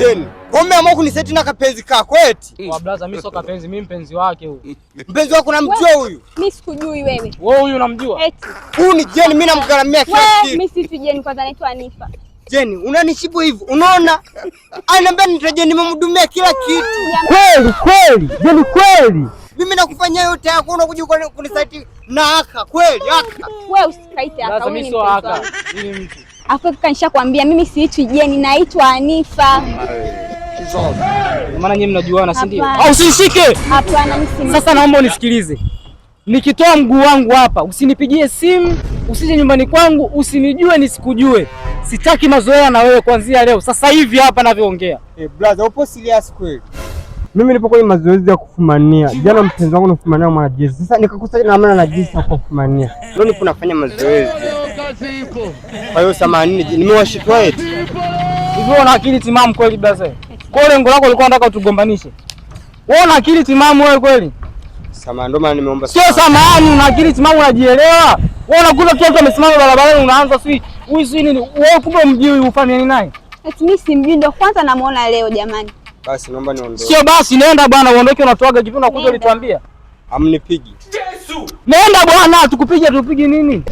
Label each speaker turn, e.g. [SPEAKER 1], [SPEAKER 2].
[SPEAKER 1] Jeni, umeamua kuniseti na kapenzi kako eti?
[SPEAKER 2] Wa blaza mimi sio kapenzi, mimi mpenzi wake huyu.
[SPEAKER 1] Mpenzi wako unamjua huyu?
[SPEAKER 3] Mimi sikujui wewe.
[SPEAKER 2] Wewe huyu unamjua?
[SPEAKER 3] Eti.
[SPEAKER 1] Huyu ni Jeni, mimi namgaramia kila kitu.
[SPEAKER 3] Mimi si Jeni, kwanza naitwa Anifa.
[SPEAKER 1] Jeni, unanishibu hivi. Unaona? Ananiambia nitaje nimemhudumia kila kitu.
[SPEAKER 2] Kweli, Jeni kweli.
[SPEAKER 1] Mimi nakufanyia yote yako unakuja kuniseti na haka kweli haka.
[SPEAKER 3] Wewe usikaite haka,
[SPEAKER 2] wewe ni mpenzi wako. Ni mtu.
[SPEAKER 3] Afrika nishakwambia mimi siitwi Jeni, naitwa Anifa.
[SPEAKER 2] Maana nyinyi mnajuana si ndio? Au usinishike.
[SPEAKER 3] Hapana mimi.
[SPEAKER 2] Sasa naomba unisikilize. Nikitoa mguu wangu hapa, usinipigie simu, usije nyumbani kwangu, usinijue nisikujue. Sitaki mazoea na wewe kuanzia leo. Sasa hivi hapa ninavyoongea.
[SPEAKER 1] Brother, upo serious kweli? Mimi nipo kwenye mazoezi ya kufumania. Jana mpenzi wangu anafumania mwana jezi. Sasa nikakusanya na maana na jezi ya kufumania. Leo nipo nafanya mazoezi. Kwa hiyo samahani, nimewashitwa eti.
[SPEAKER 2] Hivi una akili timamu kweli brother? Kwa lengo lako ulikuwa unataka utugombanishe. Wewe una akili timamu wewe kweli?
[SPEAKER 1] Samahani, ndio maana nimeomba.
[SPEAKER 2] Sio samahani, una akili timamu, unajielewa? Wewe unakuta mtu amesimama barabarani unaanza huyu nini? Wewe kumbe mjui ufanye naye?
[SPEAKER 3] Eti mimi simjui, ndio kwanza namuona leo jamani.
[SPEAKER 1] Basi naomba niondoke.
[SPEAKER 2] Sio basi, nenda bwana, uondoke, unatoaga kipi unakuja ulituambia?
[SPEAKER 1] Amnipigi.
[SPEAKER 2] Yesu! Nenda bwana, tukupige tupige nini?